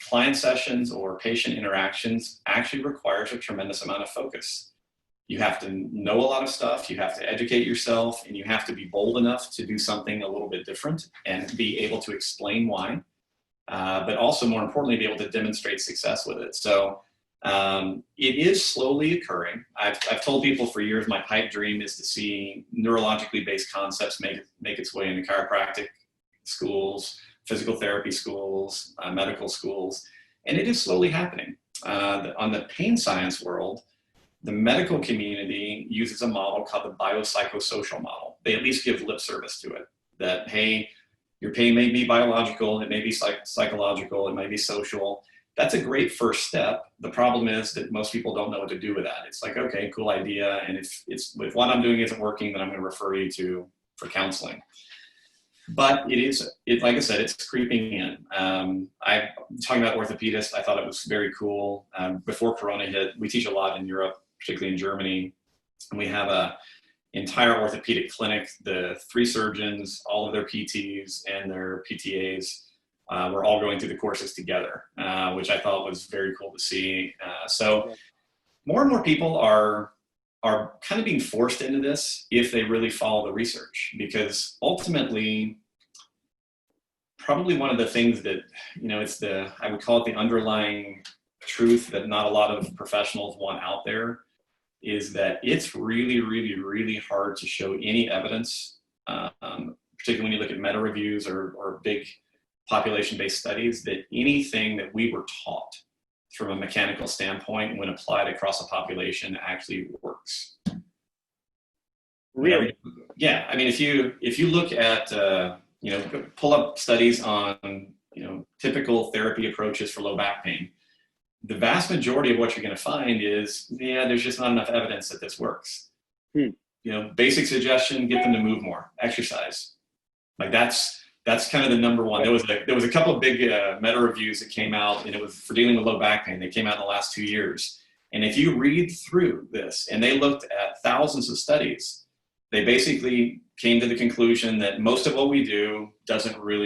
client sessions or patient interactions actually requires a tremendous amount of focus. You have to know a lot of stuff, you have to educate yourself, and you have to be bold enough to do something a little bit different and be able to explain why, but also more importantly, be able to demonstrate success with it. So it is slowly occurring. I've told people for years my pipe dream is to see neurologically based concepts make its way into chiropractic schools, physical therapy schools, medical schools, and it is slowly happening. On the pain science world, the medical community uses a model called the biopsychosocial model. They at least give lip service to it, that, hey, your pain may be biological, it may be psychological, it may be social. That's a great first step. The problem is that most people don't know what to do with that. It's like, okay, cool idea, and if what I'm doing isn't working, then I'm going to refer you for counseling. But like I said, it's creeping in. I'm talking about orthopedists. I thought it was very cool. Before Corona hit, we teach a lot in Europe, particularly in Germany. And we have a entire orthopedic clinic. The 3 surgeons, all of their PTs and their PTAs, we're all going through the courses together, which I thought was very cool to see. So more and more people are kind of being forced into this if they really follow the research, because ultimately, probably one of the things that, I would call it the underlying truth that not a lot of professionals want out there, is that it's really, really, really hard to show any evidence, particularly when you look at meta reviews or big population-based studies, that anything that we were taught from a mechanical standpoint when applied across a population actually works. Really? Yeah. I mean, if you look at, pull up studies on, typical therapy approaches for low back pain, the vast majority of what you're going to find is, there's just not enough evidence that this works. Basic suggestion, get them to move more, exercise. Like that's kind of the number one. There was a couple of big meta reviews that came out, and it was for dealing with low back pain. They came out in the last 2 years. And if you read through this, and they looked at thousands of studies, they basically came to the conclusion that most of what we do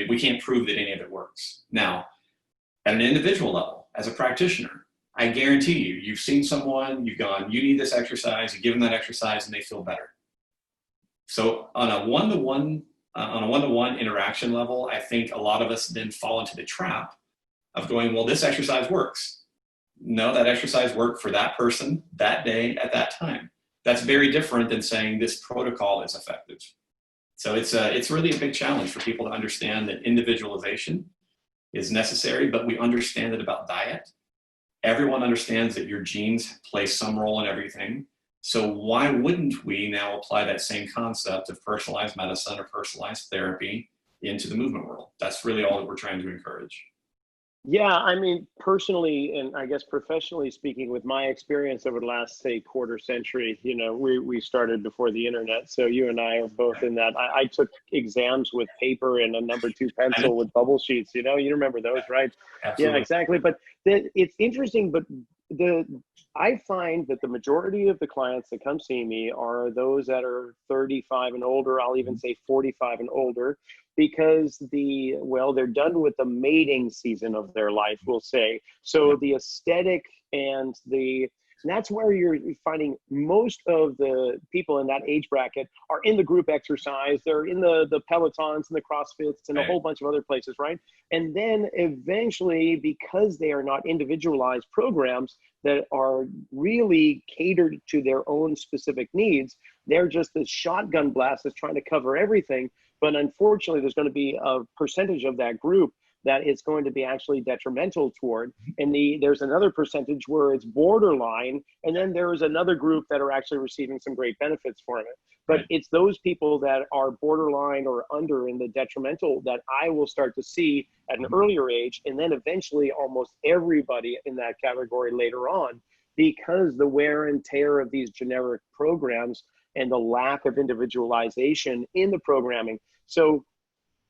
we can't prove that any of it works. Now, at an individual level, as a practitioner, I guarantee you've seen someone, you've gone, you need this exercise, you give them that exercise, and they feel better. So on a one-to-one interaction level, I think a lot of us then fall into the trap of going, well, this exercise works. No, that exercise worked for that person that day at that time. That's very different than saying this protocol is effective. So it's really a big challenge for people to understand that individualization is necessary, but we understand it about diet. Everyone understands that your genes play some role in everything. So why wouldn't we now apply that same concept of personalized medicine or personalized therapy into the movement world? That's really all that we're trying to encourage. Yeah, I mean, personally, and I guess professionally speaking, with my experience over the last, say, quarter century, we started before the internet. So you and I are both in that. I took exams with paper and a number 2 pencil with bubble sheets. You remember those, right? Absolutely. Yeah, exactly. But it's interesting, but I find that the majority of the clients that come see me are those that are 35 and older. I'll even say 45 and older, because they're done with the mating season of their life, we'll say. So the aesthetic and that's where you're finding most of the people in that age bracket are in the group exercise. They're in the Pelotons and the CrossFits and a whole bunch of other places, right? And then eventually, because they are not individualized programs that are really catered to their own specific needs, they're just this shotgun blast that's trying to cover everything. But unfortunately, there's going to be a percentage of that group that it's going to be actually detrimental toward. And there's another percentage where it's borderline. And then there's another group that are actually receiving some great benefits from it. But it's those people that are borderline or under in the detrimental that I will start to see at an earlier age. And then eventually almost everybody in that category later on, because the wear and tear of these generic programs and the lack of individualization in the programming. So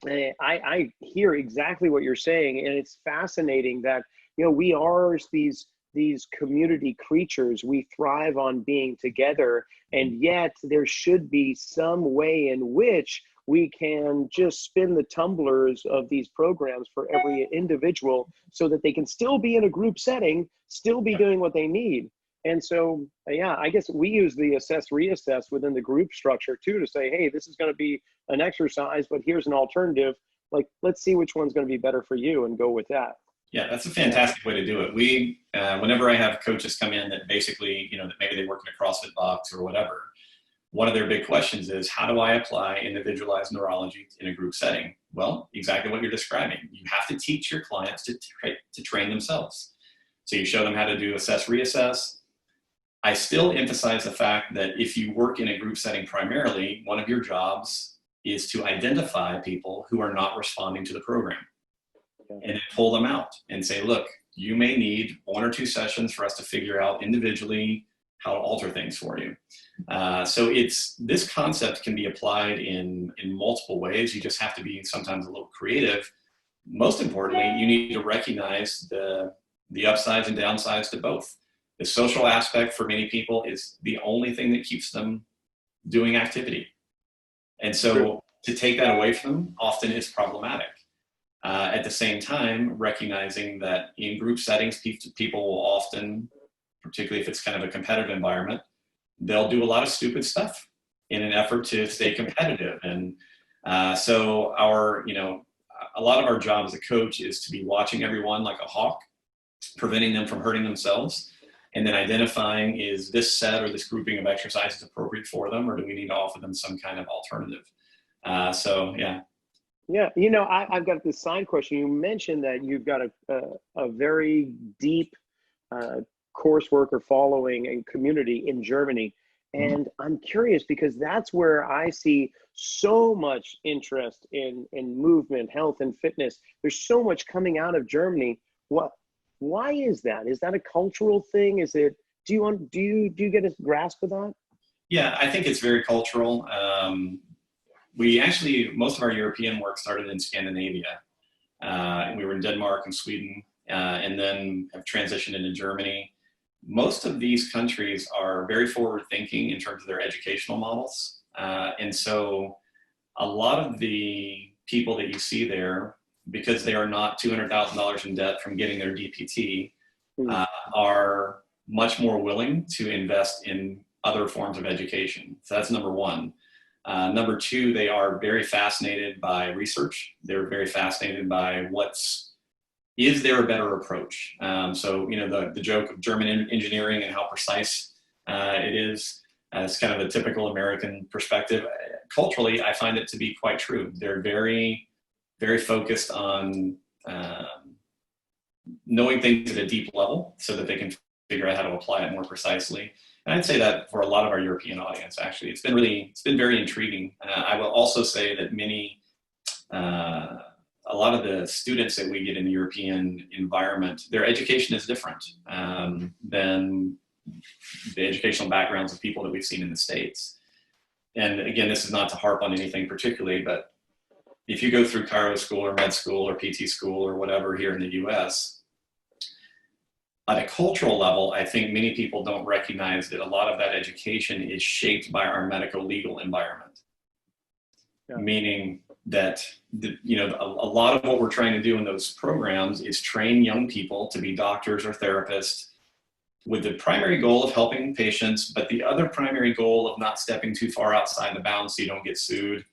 I hear exactly what you're saying, and it's fascinating that we are these these community creatures. We thrive on being together, and yet there should be some way in which we can just spin the tumblers of these programs for every individual so that they can still be in a group setting, still be doing what they need. And so, yeah, I guess we use the assess reassess within the group structure too, to say, hey, this is going to be an exercise, but here's an alternative. Like, let's see which one's going to be better for you and go with that. Yeah, that's a fantastic way to do it. We, whenever I have coaches come in that basically, that maybe they work in a CrossFit box or whatever, one of their big questions is, how do I apply individualized neurology in a group setting? Well, exactly what you're describing. You have to teach your clients to train themselves. So you show them how to do assess, reassess. I still emphasize the fact that if you work in a group setting primarily, one of your jobs is to identify people who are not responding to the program and then pull them out and say, look, you may need 1 or 2 sessions for us to figure out individually how to alter things for you. So this concept can be applied in multiple ways. You just have to be sometimes a little creative. Most importantly, you need to recognize the upsides and downsides to both. The social aspect for many people is the only thing that keeps them doing activity. And so to take that away from them often is problematic. At the same time, recognizing that in group settings, people will often, particularly if it's kind of a competitive environment, they'll do a lot of stupid stuff in an effort to stay competitive. And so a lot of our job as a coach is to be watching everyone like a hawk, preventing them from hurting themselves, and then identifying, is this set or this grouping of exercises appropriate for them, or do we need to offer them some kind of alternative? Yeah, I've got this side question. You mentioned that you've got a very deep coursework or following and community in Germany. And I'm curious because that's where I see so much interest in movement, health, and fitness. There's so much coming out of Germany. Why is that? Is that a cultural thing? Is it? Do you get a grasp of that? Yeah, I think it's very cultural. Most of our European work started in Scandinavia. We were in Denmark and Sweden, and then have transitioned into Germany. Most of these countries are very forward thinking in terms of their educational models. And so a lot of the people that you see there, because they are not $200,000 in debt from getting their DPT, are much more willing to invest in other forms of education. So that's number one. Number two, they are very fascinated by research. They're very fascinated by is there a better approach? So, the joke of German engineering and how precise it is, it's kind of a typical American perspective. Culturally, I find it to be quite true. They're very, very focused on knowing things at a deep level so that they can figure out how to apply it more precisely. And I'd say that for a lot of our European audience, actually, it's been very intriguing. I will also say that a lot of the students that we get in the European environment, their education is different than the educational backgrounds of people that we've seen in the States. And again, this is not to harp on anything particularly, but if you go through chiro school or med school or PT school or whatever here in the US, at a cultural level, I think many people don't recognize that a lot of that education is shaped by our medical legal environment. Yeah. Meaning that a lot of what we're trying to do in those programs is train young people to be doctors or therapists with the primary goal of helping patients, but the other primary goal of not stepping too far outside the bounds so you don't get sued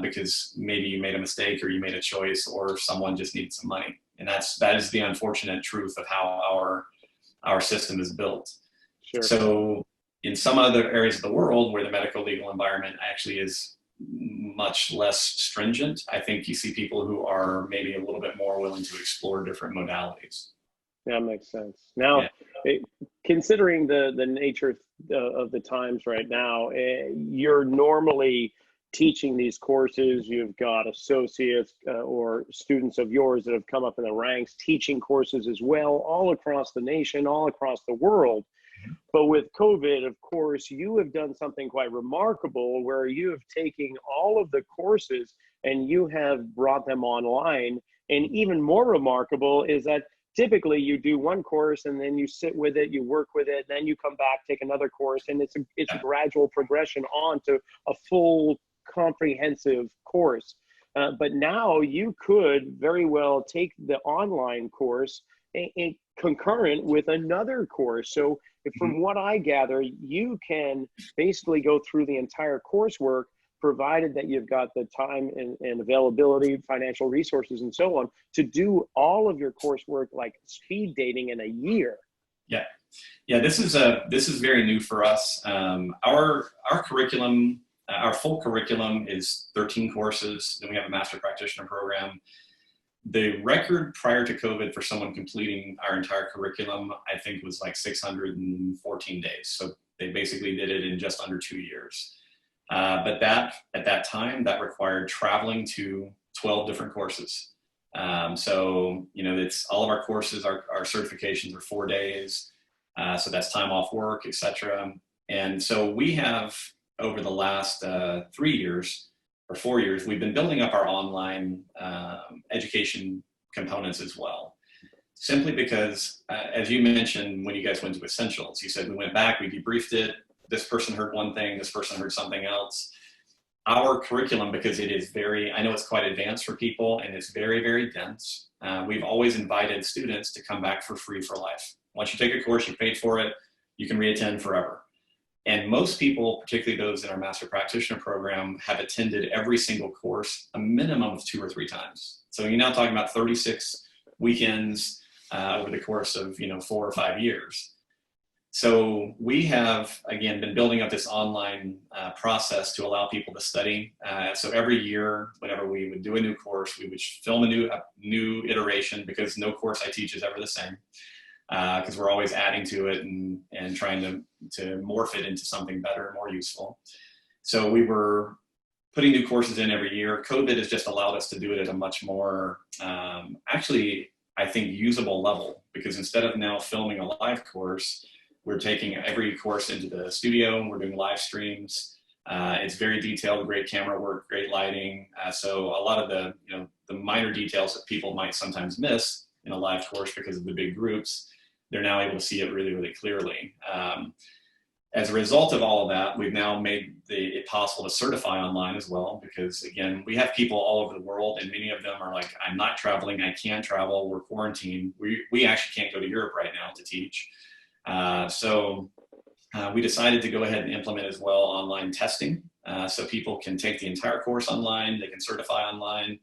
because maybe you made a mistake or you made a choice or someone just needs some money. And that is the unfortunate truth of how our system is built. Sure. So in some other areas of the world where the medical legal environment actually is much less stringent, I think you see people who are maybe a little bit more willing to explore different modalities. That makes sense. Now, considering the nature of the times right now, you're normally teaching these courses. You've got associates or students of yours that have come up in the ranks teaching courses as well, all across the nation, all across the world. But with COVID, of course, you have done something quite remarkable where you have taken all of the courses and you have brought them online. And even more remarkable is that typically you do one course and then you sit with it, you work with it, then you come back, take another course, and it's a gradual progression on to a full comprehensive course. But now you could very well take the online course and concurrent with another course. So from what I gather, you can basically go through the entire coursework, provided that you've got the time and availability, financial resources, and so on, to do all of your coursework like speed dating in a year. Yeah. This is very new for us. Our curriculum, our full curriculum is 13 courses. Then we have a master practitioner program. The record prior to COVID for someone completing our entire curriculum, I think, was like 614 days. So they basically did it in just under 2 years. But at that time, that required traveling to 12 different courses. So, it's all of our courses, our certifications are 4 days. So that's time off work, etc. And so we have, over the last 3 years or 4 years, we've been building up our online education components as well. Simply because, as you mentioned, when you guys went to Essentials, you said we went back, we debriefed it. This person heard one thing, this person heard something else. Our curriculum, because it is I know it's quite advanced for people and it's very, very dense. We've always invited students to come back for free for life. Once you take a course, you paid for it, you can reattend forever. And most people, particularly those in our master practitioner program, have attended every single course a minimum of 2 or 3 times. So you're now talking about 36 weekends over the course of 4 or 5 years. So we have, again, been building up this online process to allow people to study. So every year, whenever we would do a new course, we would film a new iteration, because no course I teach is ever the same, because we're always adding to it and trying to morph it into something better and more useful. So we were putting new courses in every year. COVID has just allowed us to do it at a much more, actually, I think, usable level, because instead of now filming a live course, we're taking every course into the studio. We're doing live streams. It's very detailed, great camera work, great lighting. So a lot of the minor details that people might sometimes miss in a live course because of the big groups, they're now able to see it really, really clearly. As a result of all of that, we've now made it possible to certify online as well, because again, we have people all over the world, and many of them are like, I'm not traveling, I can't travel, we're quarantined. We actually can't go to Europe right now to teach. So we decided to go ahead and implement as well online testing. So people can take the entire course online, they can certify online,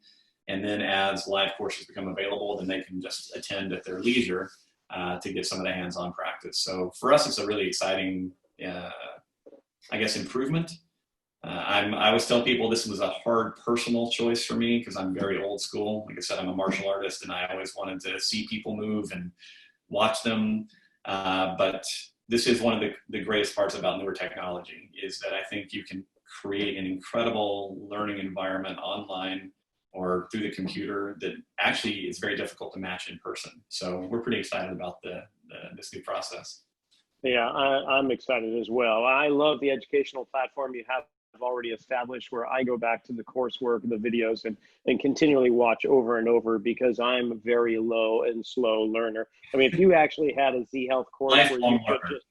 and then as live courses become available, then they can just attend at their leisure to get some of the hands-on practice. So for us, it's a really exciting, I guess, improvement. I always tell people this was a hard personal choice for me, because I'm very old school. Like I said, I'm a martial artist, and I always wanted to see people move and watch them. But this is one of the greatest parts about newer technology, is that I think you can create an incredible learning environment online or through the computer that actually is very difficult to match in person. So we're pretty excited about this new process. Yeah, I'm excited as well. I love the educational platform you have already established, where I go back to the coursework, the videos, and continually watch over and over, because I'm a very low and slow learner. I mean, if you actually had a Z Health course where you could just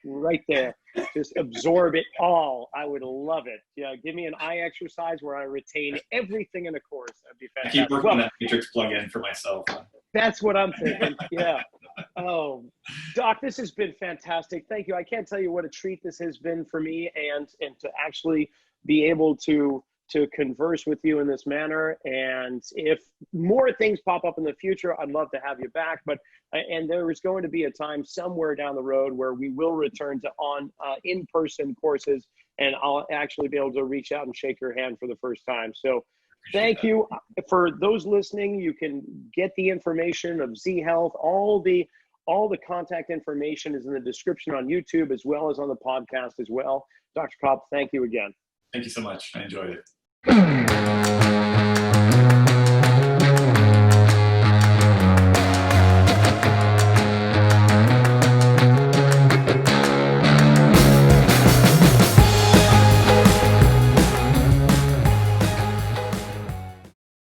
right there, just absorb it all, I would love it. Yeah, give me an eye exercise where I retain everything in a course. That'd be fantastic. I keep working on that Matrix plugin for myself. That's what I'm thinking. Yeah. Oh, Doc, this has been fantastic. Thank you. I can't tell you what a treat this has been for me, and to actually be able to converse with you in this manner. And if more things pop up in the future, I'd love to have you back. But and there is going to be a time somewhere down the road where we will return to in-person courses, and I'll actually be able to reach out and shake your hand for the first time. So thank you. For those listening, you can get the information of Z Health. All the contact information is in the description on YouTube, as well as on the podcast as well. Dr. Cobb, thank you again. Thank you so much. I enjoyed it.